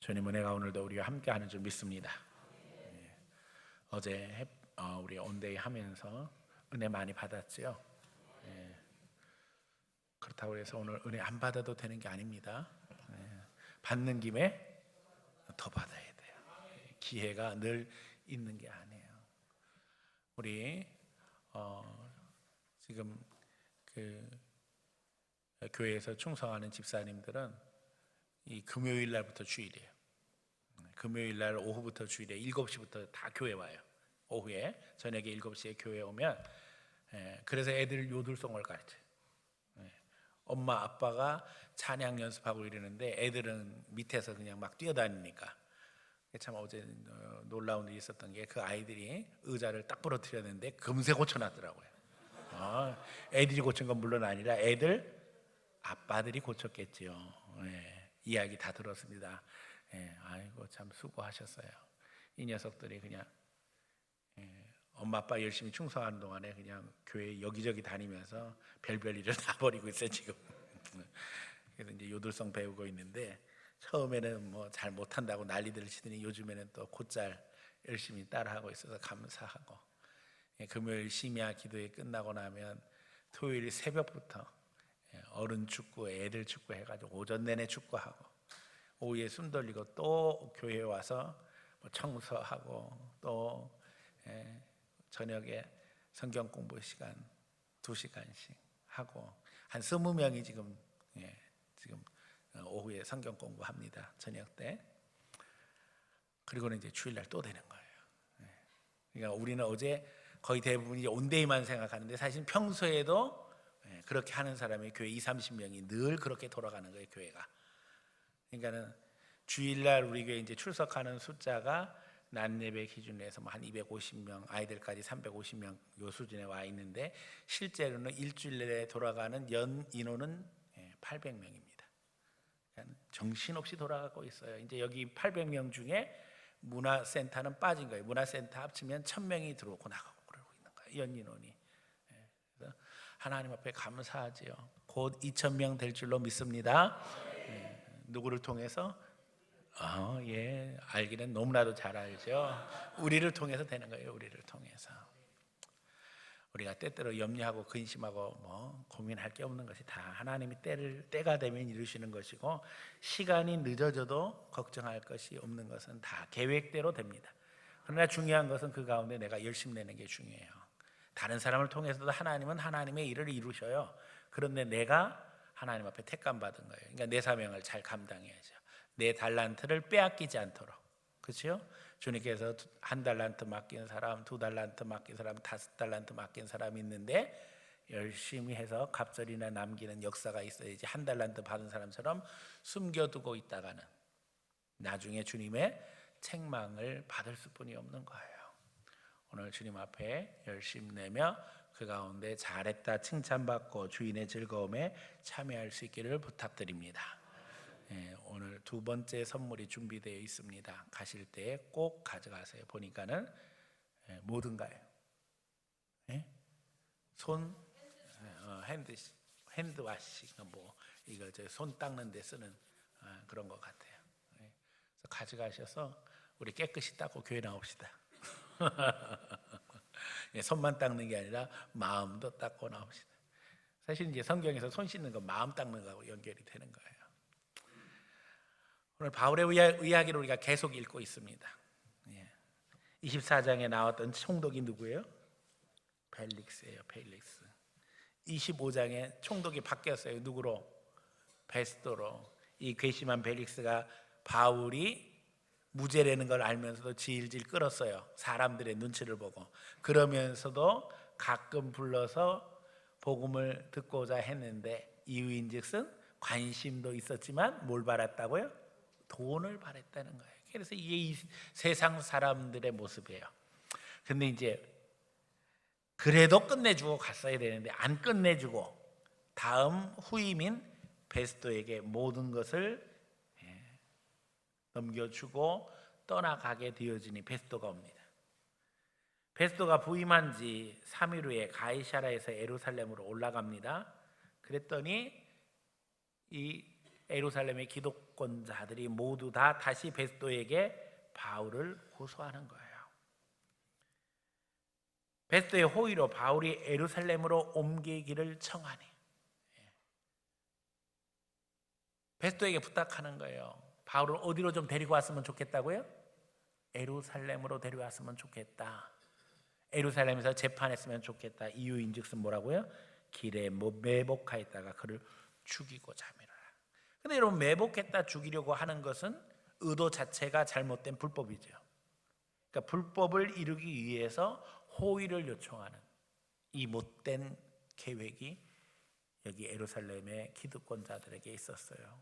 주님 은혜가 오늘도 우리와 함께하는 줄 믿습니다. 어제 우리 온데이 하면서 은혜 많이 받았지요. 그렇다고 해서 오늘 은혜 안 받아도 되는 게 아닙니다. 받는 김에 더 받아야 돼요. 기회가 늘 있는 게 아니에요. 우리 지금 그 교회에서 충성하는 집사님들은 이 금요일 날부터 주일이에요. 금요일 날 오후부터 주일에 7시부터 다 교회 와요. 오후에 저녁에 7시에 교회 오면 그래서 애들 요들송을 가르쳐요. 엄마 아빠가 찬양 연습하고 이러는데 애들은 밑에서 그냥 막 뛰어다니니까. 참 어제 놀라운 일이 있었던 게 그 아이들이 의자를 딱 부러뜨렸는데 금세 고쳐놨더라고요. 애들이 고친 건 물론 아니라 애들 아빠들이 고쳤겠지요. 이야기 다 들었습니다. 아이고 참 수고하셨어요. 이 녀석들이 그냥 엄마 아빠 열심히 충성하는 동안에 그냥 교회 여기저기 다니면서 별별 일을 다 벌이고 있어요 지금. 그래서 이제 요들성 배우고 있는데 처음에는 뭐 잘 못한다고 난리들 치더니 요즘에는 또 곧잘 열심히 따라하고 있어서 감사하고, 금요일 심야 기도회 끝나고 나면 토요일 새벽부터 어른 축구, 애들 축구 해가지고 오전 내내 축구하고 오후에 숨 돌리고 또 교회에 와서 뭐 청소하고 또 저녁에 성경 공부 시간 2시간씩 하고 한 20명이 지금 오후에 성경 공부합니다. 저녁 때. 그리고는 이제 주일날 또 되는 거예요. 그러니까 우리는 어제 거의 대부분이 온데이만 생각하는데 사실 평소에도 그렇게 하는 사람이 교회 20-30명이 늘 그렇게 돌아가는 거예요, 교회가. 그러니까는 주일날 우리 교회 이제 출석하는 숫자가 낮 예배 기준에서 뭐 한 250명, 아이들까지 350명 요 수준에 와 있는데 실제로는 일주일 내에 돌아가는 연 인원은 800명입니다. 정신없이 돌아가고 있어요. 이제 여기 800명 중에 문화센터는 빠진 거예요. 문화센터 합치면 1000명이 들어오고 나가고 그러고 있는 거예요, 연 인원이. 그래서 하나님 앞에 감사하지요. 곧 2000명 될 줄로 믿습니다. 누구를 통해서? 알기는 너무나도 잘 알죠. 우리를 통해서 되는 거예요. 우리를 통해서. 우리가 때때로 염려하고 근심하고 뭐 고민할 게 없는 것이 다 하나님이 때가 되면 이루시는 것이고, 시간이 늦어져도 걱정할 것이 없는 것은 다 계획대로 됩니다. 그러나 중요한 것은 그 가운데 내가 열심 내는 게 중요해요. 다른 사람을 통해서도 하나님은 하나님의 일을 이루셔요. 그런데 내가 하나님 앞에 택감 받은 거예요. 그러니까 내 사명을 잘 감당해야죠. 내 달란트를 빼앗기지 않도록. 그렇죠? 주님께서 1달란트 맡긴 사람, 2달란트 맡긴 사람, 5달란트 맡긴 사람이 있는데 열심히 해서 갑절이나 남기는 역사가 있어야지 1달란트 받은 사람처럼 숨겨두고 있다가는 나중에 주님의 책망을 받을 수뿐이 없는 거예요. 오늘 주님 앞에 열심 내며 그 가운데 잘했다 칭찬받고 주인의 즐거움에 참여할 수 있기를 부탁드립니다. 오늘 두 번째 선물이 준비되어 있습니다. 가실 때 꼭 가져가세요. 보니까는 뭐든가요? 손 핸드와시, 뭐 이거 손 닦는 데 쓰는 그런 것 같아요. 그래서 가져가셔서 우리 깨끗이 닦고 교회 나옵시다. 손만 닦는 게 아니라 마음도 닦고 나옵시다. 사실 이제 성경에서 손 씻는 건 마음 닦는 거하고 연결이 되는 거예요. 오늘 바울의 이야기를 우리가 계속 읽고 있습니다. 24장에 나왔던 총독이 누구예요? 벨릭스예요. 벨릭스. 25장에 총독이 바뀌었어요. 누구로? 베스도로. 이 괘씸한 벨릭스가 바울이 무죄라는 걸 알면서도 질질 끌었어요. 사람들의 눈치를 보고. 그러면서도 가끔 불러서 복음을 듣고자 했는데 이유인즉슨 관심도 있었지만 뭘 바랐다고요? 돈을 바랬다는 거예요. 그래서 이게 이 세상 사람들의 모습이에요. 근데 이제 그래도 끝내주고 갔어야 되는데 안 끝내주고 다음 후임인 베스도에게 모든 것을 넘겨주고 떠나가게 되어지니 베스도가 옵니다. 베스도가 부임한 지 3일 후에 가이사라에서 예루살렘으로 올라갑니다. 그랬더니 이 예루살렘의 기득권자들이 모두 다 다시 베스도에게 바울을 호소하는 거예요. 베스도의 호의로 바울이 예루살렘으로 옮기기를 청하니 베스도에게 부탁하는 거예요. 바울을 어디로 좀 데리고 왔으면 좋겠다고요? 예루살렘으로 데려왔으면 좋겠다. 예루살렘에서 재판했으면 좋겠다. 이유인즉슨 뭐라고요? 길에 매복하였다가 그를 죽이고자 함이라. 근데 여러분, 매복했다 죽이려고 하는 것은 의도 자체가 잘못된 불법이죠. 그러니까 불법을 이루기 위해서 호의를 요청하는 이 못된 계획이 여기 예루살렘의 기득권자들에게 있었어요.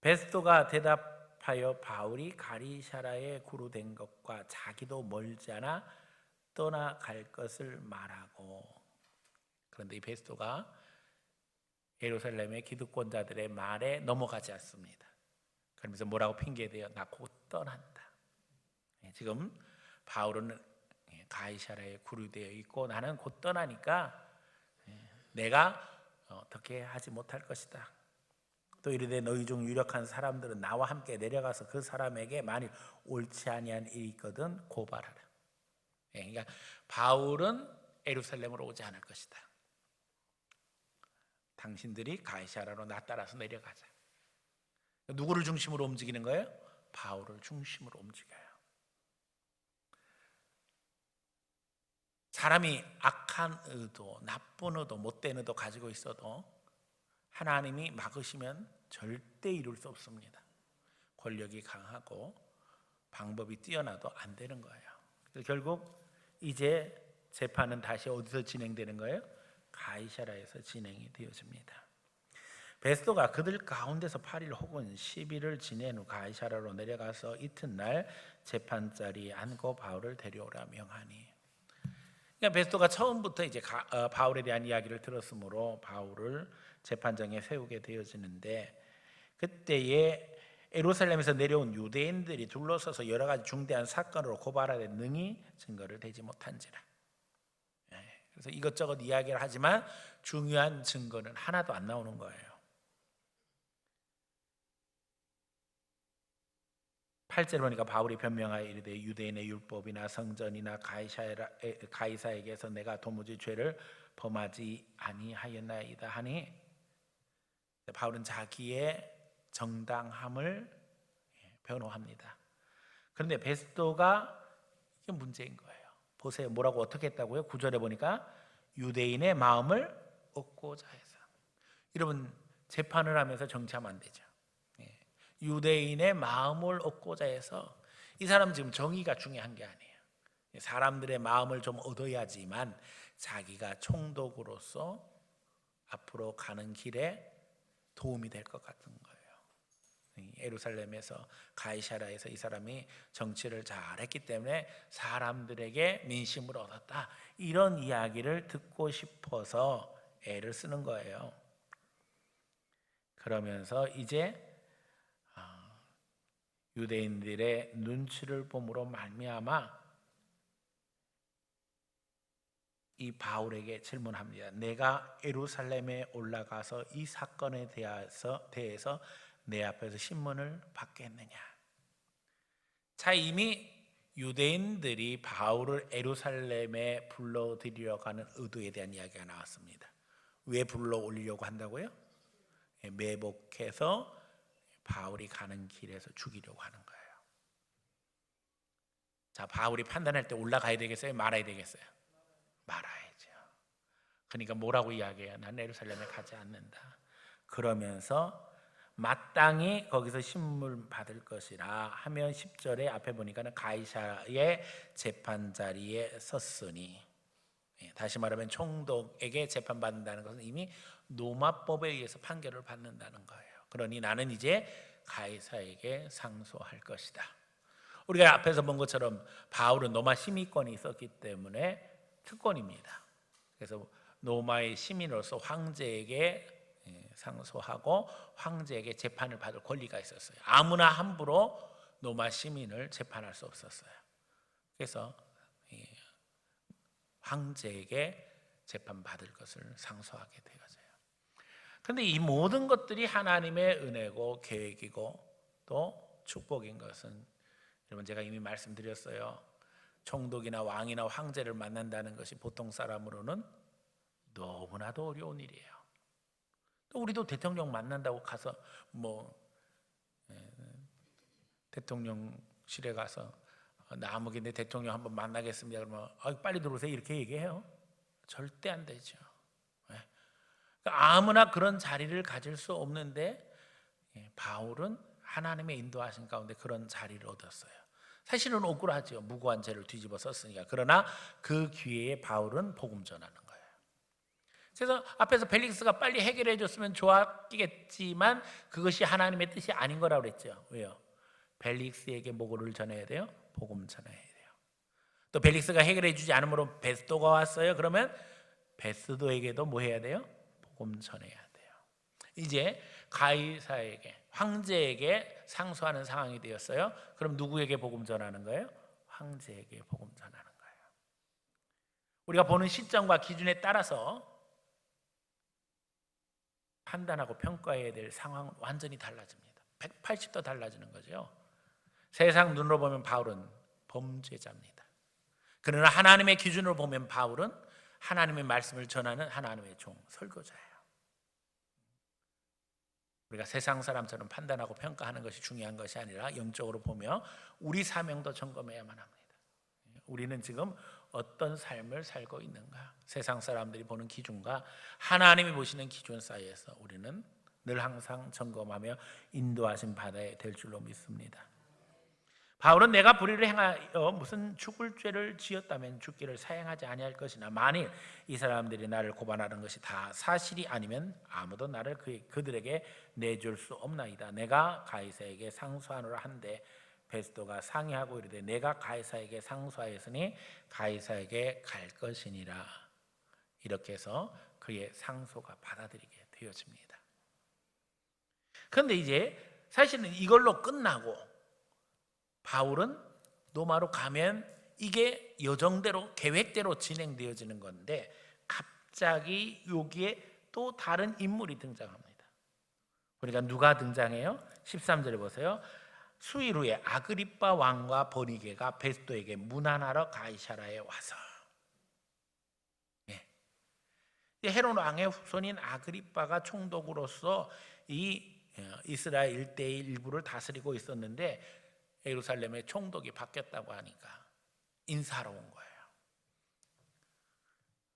베스도가 대답하여 바울이 가리샤라에 구루된 것과 자기도 멀지 않아 떠나갈 것을 말하고, 그런데 이 베스도가 예루살렘의 기득권자들의 말에 넘어가지 않습니다. 그러면서 뭐라고 핑계대요? 나 곧 떠난다. 지금 바울은 가이사라에 구류되어 있고 나는 곧 떠나니까 내가 어떻게 하지 못할 것이다. 또 이르되 너희 중 유력한 사람들은 나와 함께 내려가서 그 사람에게 만일 옳지 아니한 일이 있거든 고발하라. 그러니까 바울은 예루살렘으로 오지 않을 것이다. 당신들이 가이사라로 나 따라서 내려가자. 누구를 중심으로 움직이는 거예요? 바울을 중심으로 움직여요. 사람이 악한 의도, 나쁜 의도, 못된 의도 가지고 있어도 하나님이 막으시면 절대 이룰 수 없습니다. 권력이 강하고 방법이 뛰어나도 안 되는 거예요. 그래서 결국 이제 재판은 다시 어디서 진행되는 거예요? 가이사라에서 진행이 되어집니다. 베스도가 그들 가운데서 8일 혹은 10일을 지낸 후 가이사라로 내려가서 이튿날 재판자리에 앉고 바울을 데려오라 명하니. 그러니까 베스도가 처음부터 이제 바울에 대한 이야기를 들었으므로 바울을 재판장에 세우게 되어지는데, 그때에 예루살렘에서 내려온 유대인들이 둘러서서 여러 가지 중대한 사건으로 고발하되 능히 증거를 대지 못한지라. 그래서 이것저것 이야기를 하지만 중요한 증거는 하나도 안 나오는 거예요. 8절 보니까 바울이 변명하여 이르되 유대인의 율법이나 성전이나 가이사에게서 내가 도무지 죄를 범하지 아니하였나이다 하니, 바울은 자기의 정당함을 변호합니다. 그런데 베스도가 이게 문제인 거예요. 보세요. 뭐라고 어떻게 했다고요? 9절에 보니까 유대인의 마음을 얻고자 해서. 여러분, 재판을 하면서 정치하면 안 되죠. 유대인의 마음을 얻고자 해서, 이 사람 지금 정의가 중요한 게 아니에요. 사람들의 마음을 좀 얻어야지만 자기가 총독으로서 앞으로 가는 길에 도움이 될 것 같은 거예요. 예루살렘에서 가이사라에서 이 사람이 정치를 잘했기 때문에 사람들에게 민심을 얻었다, 이런 이야기를 듣고 싶어서 애를 쓰는 거예요. 그러면서 이제 유대인들의 눈치를 봄으로 말미암아 이 바울에게 질문합니다. 내가 예루살렘에 올라가서 이 사건에 대해서 내 앞에서 신문을 받겠느냐. 자, 이미 유대인들이 바울을 예루살렘에 불러들이려고 하는 의도에 대한 이야기가 나왔습니다. 왜 불러올리려고 한다고요? 매복해서 바울이 가는 길에서 죽이려고 하는 거예요. 자, 바울이 판단할 때 올라가야 되겠어요? 말아야 되겠어요? 말아야죠. 그러니까 뭐라고 이야기해요? 난 예루살렘에 가지 않는다. 그러면서 마땅히 거기서 신문 받을 것이라 하면 10절에 앞에 보니까는 가이사라의 재판 자리에 섰으니, 다시 말하면 총독에게 재판받는다는 것은 이미 로마법에 의해서 판결을 받는다는 거예요. 그러니 나는 이제 가이사에게 상소할 것이다. 우리가 앞에서 본 것처럼 바울은 로마 시민권이 있었기 때문에 특권입니다. 그래서 로마의 시민으로서 황제에게 상소하고 황제에게 재판을 받을 권리가 있었어요. 아무나 함부로 로마 시민을 재판할 수 없었어요. 그래서 황제에게 재판받을 것을 상소하게 되어져요. 그런데 이 모든 것들이 하나님의 은혜고 계획이고 또 축복인 것은, 여러분 제가 이미 말씀드렸어요. 총독이나 왕이나 황제를 만난다는 것이 보통 사람으로는 너무나도 어려운 일이에요. 또 우리도 대통령 만난다고 가서 대통령실에 가서 나 아무개인데 대통령 한번 만나겠습니다 그러면 빨리 들어오세요 이렇게 얘기해요? 절대 안 되죠. 그러니까 아무나 그런 자리를 가질 수 없는데 바울은 하나님의 인도하신 가운데 그런 자리를 얻었어요. 사실은 억울하죠. 무고한 죄를 뒤집어 썼으니까. 그러나 그 기회에 바울은 복음 전하는 거예요. 그래서 앞에서 벨릭스가 빨리 해결해 줬으면 좋았겠지만 그것이 하나님의 뜻이 아닌 거라고 그랬죠. 왜요? 벨릭스에게 뭐를 전해야 돼요? 복음 전해야 돼요. 또 벨릭스가 해결해 주지 않으므로 베스도가 왔어요. 그러면 베스도에게도 뭐 해야 돼요? 복음 전해야 돼요. 이제 가이사에게, 황제에게 상소하는 상황이 되었어요. 그럼 누구에게 복음 전하는 거예요? 황제에게 복음 전하는 거예요. 우리가 보는 시점과 기준에 따라서 판단하고 평가해야 될 상황은 완전히 달라집니다. 180도 달라지는 거죠. 세상 눈으로 보면 바울은 범죄자입니다. 그러나 하나님의 기준으로 보면 바울은 하나님의 말씀을 전하는 하나님의 종, 설교자예요. 우리가 세상 사람처럼 판단하고 평가하는 것이 중요한 것이 아니라 영적으로 보며 우리 사명도 점검해야만 합니다. 우리는 지금 어떤 삶을 살고 있는가? 세상 사람들이 보는 기준과 하나님이 보시는 기준 사이에서 우리는 늘 항상 점검하며 인도하신 받아야 될 줄로 믿습니다. 바울은 내가 불의를 행하여 무슨 죽을 죄를 지었다면 죽기를 사행하지 아니할 것이나 만일 이 사람들이 나를 고발하는 것이 다 사실이 아니면 아무도 나를 그들에게 내줄 수 없나이다. 내가 가이사에게 상소하노라 한데 베스도가 상의하고 이르되 내가 가이사에게 상소하였으니 가이사에게 갈 것이니라. 이렇게 해서 그의 상소가 받아들이게 되어집니다. 그런데 이제 사실은 이걸로 끝나고 바울은 로마로 가면 이게 여정대로 계획대로 진행되어지는 건데 갑자기 여기에 또 다른 인물이 등장합니다. 그러니까 누가 등장해요? 13절에 보세요. 수일 후에 아그리빠 왕과 버니게가 베스도에게 문안하러 가이사라에 와서, 헤롯 왕의 후손인 아그리빠가 총독으로서 이 이스라엘 일대의 일부를 다스리고 있었는데 예루살렘의 총독이 바뀌었다고 하니까 인사하러 온 거예요.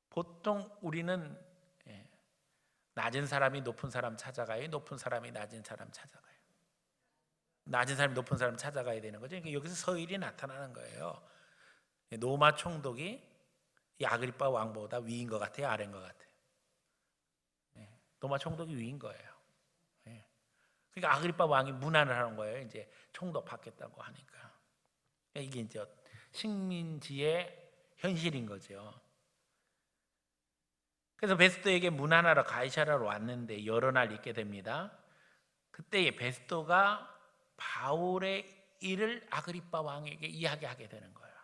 보통 우리는 낮은 사람이 높은 사람 찾아가요. 높은 사람이 낮은 사람 찾아가요. 낮은 사람이 높은 사람 찾아가야 되는 거죠. 그러니까 여기서 서일이 나타나는 거예요. 로마 총독이 이 아그리빠 왕보다 위인 것 같아요? 아래인 것 같아요? 로마 총독이 위인 거예요. 그러니까 아그리빠 왕이 문안을 하는 거예요. 이제 총독 받겠다고 하니까. 이게 이제 식민지의 현실인 거죠. 그래서 베스도에게 문안하러 가이사라로 왔는데 여러 날 있게 됩니다. 그때 베스도가 바울의 일을 아그리빠 왕에게 이야기하게 되는 거예요.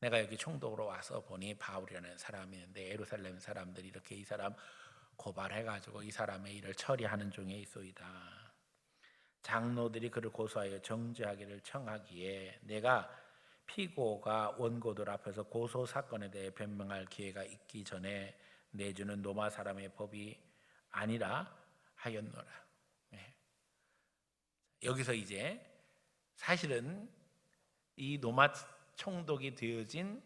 내가 여기 총독으로 와서 보니 바울이라는 사람이 있는데 예루살렘 사람들이 이렇게 이 사람 고발해가지고 이 사람의 일을 처리하는 중에 있소이다. 장로들이 그를 고소하여 정죄하기를 청하기에 내가 피고가 원고들 앞에서 고소 사건에 대해 변명할 기회가 있기 전에 내주는 로마 사람의 법이 아니라 하였노라. 여기서 이제 사실은 이 로마 총독이 되어진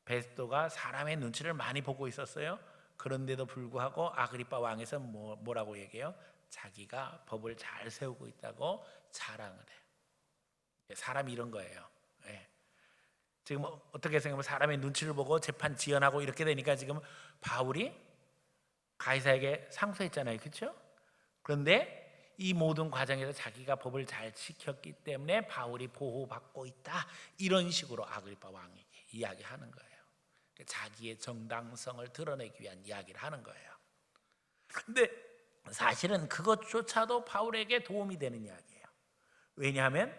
베스도가 사람의 눈치를 많이 보고 있었어요. 그런데도 불구하고 아그리빠 왕에서 뭐라고 얘기해요? 자기가 법을 잘 세우고 있다고 자랑을 해요. 사람이 이런 거예요. 지금 어떻게 생각하면 사람의 눈치를 보고 재판 지연하고 이렇게 되니까 지금 바울이 가이사에게 상소했잖아요. 그렇죠? 그런데 이 모든 과정에서 자기가 법을 잘 지켰기 때문에 바울이 보호받고 있다. 이런 식으로 아그리빠 왕에게 이야기하는 거예요. 자기의 정당성을 드러내기 위한 이야기를 하는 거예요. 근데 사실은 그것조차도 바울에게 도움이 되는 이야기예요. 왜냐하면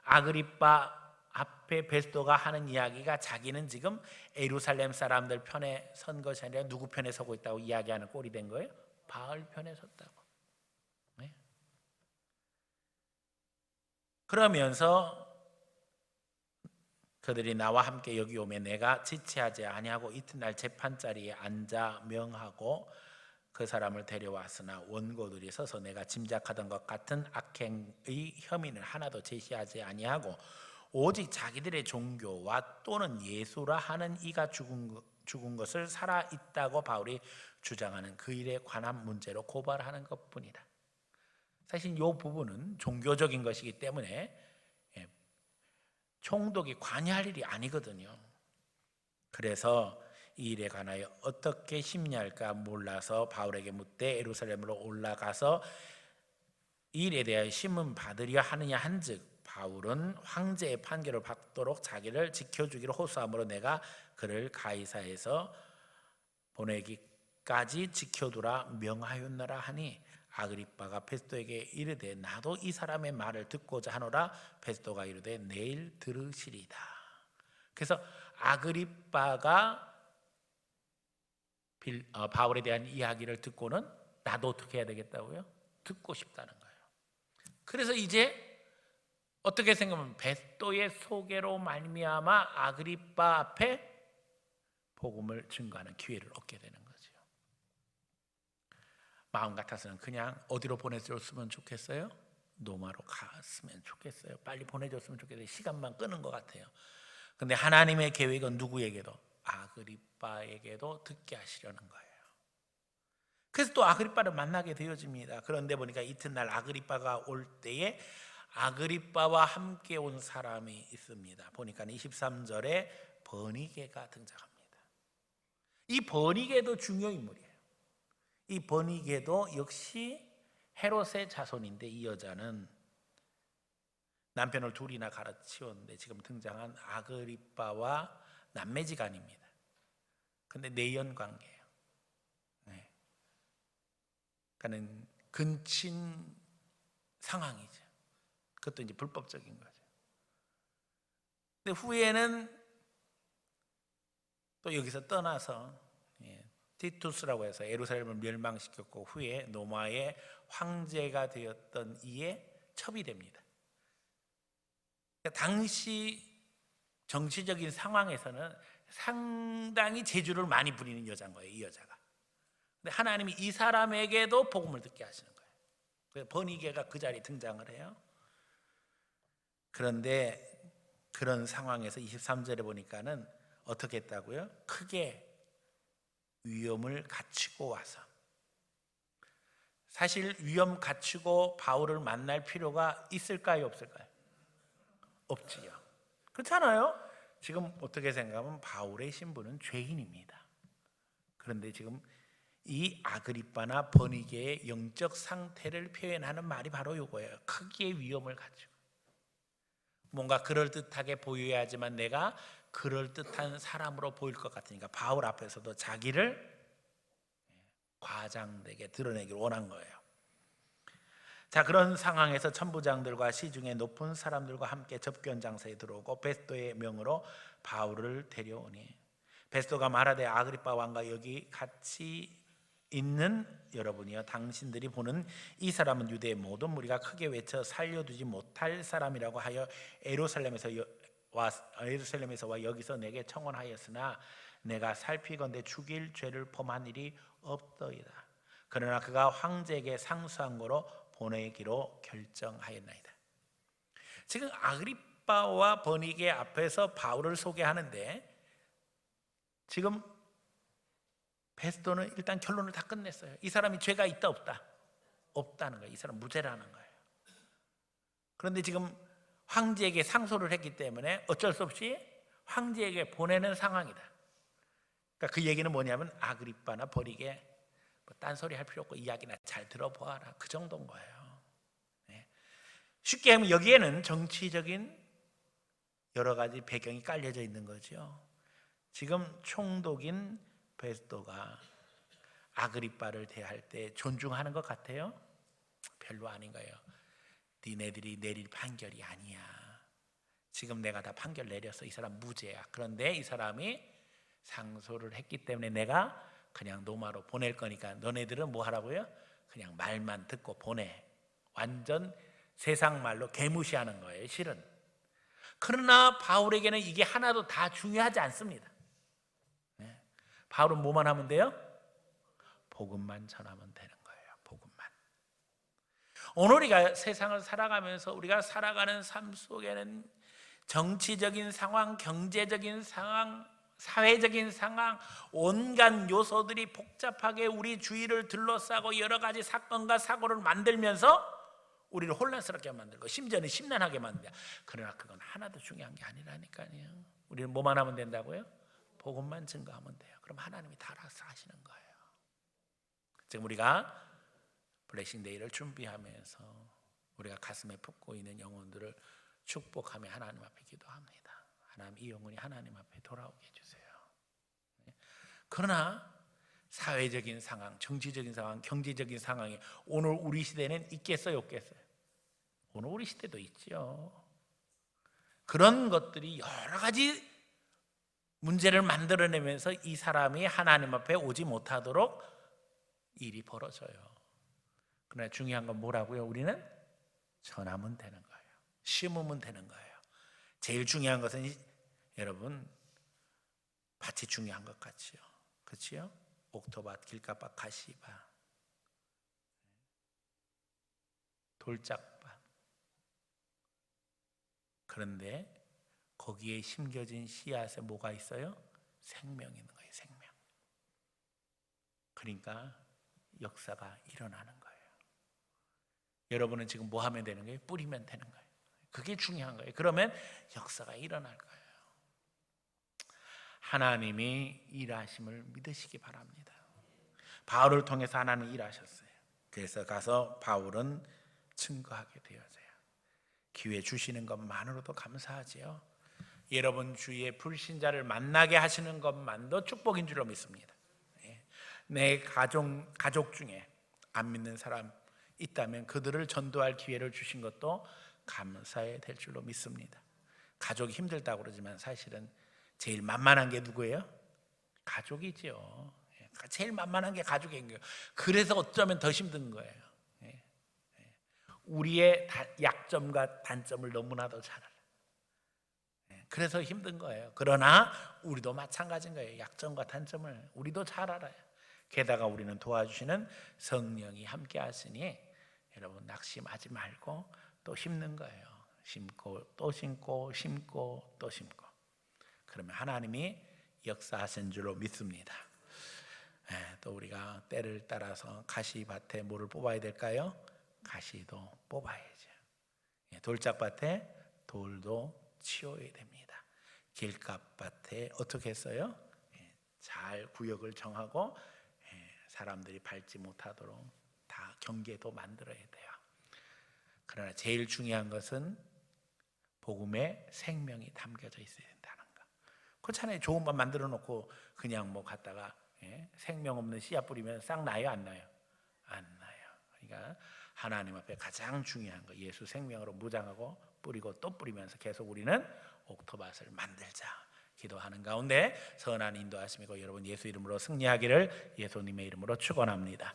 아그리빠 앞에 베스도가 하는 이야기가 자기는 지금 예루살렘 사람들 편에 선 것이 아니라 누구 편에 서고 있다고 이야기하는 꼴이 된 거예요? 바알 편에 섰다고. 네? 그러면서 그들이 나와 함께 여기 오면 내가 지체하지 아니하고 이튿날 재판자리에 앉아 명하고 그 사람을 데려왔으나 원고들이 서서 내가 짐작하던 것 같은 악행의 혐의는 하나도 제시하지 아니하고 오직 자기들의 종교와 또는 예수라 하는 이가 죽은 것을 살아있다고 바울이 주장하는 그 일에 관한 문제로 고발하는 것뿐이다. 사실 이 부분은 종교적인 것이기 때문에 총독이 관여할 일이 아니거든요. 그래서 이 일에 관하여 어떻게 심리할까 몰라서 바울에게 묻되 예루살렘으로 올라가서 이 일에 대하여 심문 받으려 하느냐 한즉 바울은 황제의 판결을 받도록 자기를 지켜주기로 호소하므로 내가 그를 가이사에서 보내기까지 지켜두라 명하였노라 하니 아그리빠가 베스도에게 이르되 나도 이 사람의 말을 듣고자 하노라. 베스도가 이르되 내일 들으시리다. 그래서 아그리빠가 바울에 대한 이야기를 듣고는 나도 어떻게 해야 되겠다고요? 듣고 싶다는 거예요. 그래서 이제 어떻게 생각하면 베스도의 소개로 말미암아 아그리빠 앞에 복음을 증거하는 기회를 얻게 되는 거죠. 마음 같아서는 그냥 어디로 보내줬으면 좋겠어요? 로마로 갔으면 좋겠어요. 빨리 보내줬으면 좋겠어요. 시간만 끄는 것 같아요. 근데 하나님의 계획은 누구에게도? 아그리빠에게도 듣게 하시려는 거예요. 그래서 또 아그리빠를 만나게 되어집니다. 그런데 보니까 이튿날 아그리빠가 올 때에 아그리빠와 함께 온 사람이 있습니다. 보니까 23절에 버니게가 등장합니다. 이 버니게도 중요 인물이에요. 이 버니게도 역시 헤롯의 자손인데 이 여자는 남편을 둘이나 갈아치웠는데 지금 등장한 아그리빠와 남매지간입니다. 근데 내연 관계예요. 네. 그러니까 근친 상황이죠. 그것도 이제 불법적인 거죠. 근데 후에는 또 여기서 떠나서 티투스라고 해서 예루살렘을 멸망시켰고 후에 로마의 황제가 되었던 이에 첩이 됩니다. 당시 정치적인 상황에서는 상당히 재주를 많이 부리는 여자인 거예요. 이 여자가. 근데 하나님이 이 사람에게도 복음을 듣게 하시는 거예요. 그래서 버니게가 그 자리에 등장을 해요. 그런데 그런 상황에서 23절에 보니까는 어떻게 했다고요? 크게 위험을 갖추고 와서. 사실 위험 갖추고 바울을 만날 필요가 있을까요? 없을까요? 없지요. 그렇잖아요. 지금 어떻게 생각하면 바울의 신분은 죄인입니다. 그런데 지금 이 아그리빠나 버니게의 영적 상태를 표현하는 말이 바로 이거예요. 크게 위험을 갖추고. 뭔가 그럴듯하게 보여야 하지만 내가 그럴듯한 사람으로 보일 것 같으니까 바울 앞에서도 자기를 과장되게 드러내기를 원한 거예요. 자, 그런 상황에서 천부장들과 시중의 높은 사람들과 함께 접견 장소에 들어오고 베스도의 명으로 바울을 데려오니 베스도가 말하되 아그리빠 왕과 여기 같이 있는 여러분이여 당신들이 보는 이 사람은 유대의 모든 무리가 크게 외쳐 살려두지 못할 사람이라고 하여 예루살렘에서 와 여기서 내게 청원하였으나 내가 살피건대 죽일 죄를 범한 일이 없더이다. 그러나 그가 황제에게 상수한 거로 보내기로 결정하였나이다. 지금 아그리빠와 버니게 앞에서 바울을 소개하는데 지금 베스도는 일단 결론을 다 끝냈어요. 이 사람이 죄가 있다 없다? 없다는 거예요. 이 사람 무죄라는 거예요. 그런데 지금 황제에게 상소를 했기 때문에 어쩔 수 없이 황제에게 보내는 상황이다. 그러니까 그 얘기는 뭐냐면 아그리빠나 버니게 뭐 딴소리 할 필요 없고 이야기나 잘 들어보아라, 그 정도인 거예요. 네. 쉽게 하면 여기에는 정치적인 여러 가지 배경이 깔려져 있는 거죠. 지금 총독인 베스도가 아그리빠를 대할 때 존중하는 것 같아요? 별로 아닌 거예요. 니네들이 내릴 판결이 아니야. 지금 내가 다 판결 내렸어. 이 사람 무죄야. 그런데 이 사람이 상소를 했기 때문에 내가 그냥 노마로 보낼 거니까 너네들은 뭐 하라고요? 그냥 말만 듣고 보내. 완전 세상 말로 개무시하는 거예요, 실은. 그러나 바울에게는 이게 하나도 다 중요하지 않습니다. 바울은 뭐만 하면 돼요? 복음만 전하면 되는 거예요. 복음만. 오늘 우리가 세상을 살아가면서 우리가 살아가는 삶 속에는 정치적인 상황, 경제적인 상황, 사회적인 상황, 온갖 요소들이 복잡하게 우리 주위를 둘러싸고 여러 가지 사건과 사고를 만들면서 우리를 혼란스럽게 만들고 심지어는 심란하게 만든다. 그러나 그건 하나도 중요한 게 아니라니까요. 우리는 뭐만 하면 된다고요? 복음만 증거하면 돼요. 그럼 하나님이 다 알아서 하시는 거예요. 지금 우리가 블레싱 데이를 준비하면서 우리가 가슴에 품고 있는 영혼들을 축복하며 하나님 앞에 기도합니다. 하나님, 이 영혼이 하나님 앞에 돌아오게 해주세요. 그러나 사회적인 상황, 정치적인 상황, 경제적인 상황이 오늘 우리 시대는 있겠어요, 없겠어요? 오늘 우리 시대도 있죠. 그런 것들이 여러 가지 문제를 만들어내면서 이 사람이 하나님 앞에 오지 못하도록 일이 벌어져요. 그러나 중요한 건 뭐라고요? 우리는 전하면 되는 거예요. 심으면 되는 거예요. 제일 중요한 것은 여러분 밭이 중요한 것 같지요. 그렇지요? 옥토밭, 길가밭, 가시밭, 돌짝밭. 그런데 거기에 심겨진 씨앗에 뭐가 있어요? 생명이 있는 거예요. 생명. 그러니까 역사가 일어나는 거예요. 여러분은 지금 뭐 하면 되는 거예요? 뿌리면 되는 거예요. 그게 중요한 거예요. 그러면 역사가 일어날 거예요. 하나님이 일하심을 믿으시기 바랍니다. 바울을 통해서 하나님은 일하셨어요. 그래서 가서 바울은 증거하게 되어져요. 기회 주시는 것만으로도 감사하지요. 여러분 주위에 불신자를 만나게 하시는 것만도 축복인 줄로 믿습니다. 내 가족 중에 안 믿는 사람 있다면 그들을 전도할 기회를 주신 것도 감사해야 될 줄로 믿습니다. 가족이 힘들다고 그러지만 사실은 제일 만만한 게 누구예요? 가족이죠. 제일 만만한 게 가족인 거예요. 그래서 어쩌면 더 힘든 거예요. 우리의 약점과 단점을 너무나도 잘 알아요. 그래서 힘든 거예요. 그러나 우리도 마찬가지인 거예요. 약점과 단점을 우리도 잘 알아요. 게다가 우리는 도와주시는 성령이 함께 하시니 여러분 낙심하지 말고 또 심는 거예요. 심고 또 심고 심고 또 심고. 그러면 하나님이 역사하신 줄로 믿습니다. 또 우리가 때를 따라서 가시밭에 뭐를 뽑아야 될까요? 가시도 뽑아야죠. 돌짝밭에 돌도 치워야 됩니다. 길가밭에 어떻게 했어요? 잘 구역을 정하고 사람들이 밟지 못하도록 다 경계도 만들어야 돼요. 그러나 제일 중요한 것은 복음에 생명이 담겨져 있어야 된다는 거. 그렇잖아요. 좋은 밥 만들어 놓고 그냥 뭐 갖다가 생명 없는 씨앗 뿌리면 싹 나요, 안 나요? 안 나요. 그러니까 하나님 앞에 가장 중요한 거, 예수 생명으로 무장하고 뿌리고 또 뿌리면서 계속 우리는 옥토밭을 만들자 기도하는 가운데 선한 인도하심이고 여러분 예수 이름으로 승리하기를 예수님의 이름으로 축원합니다.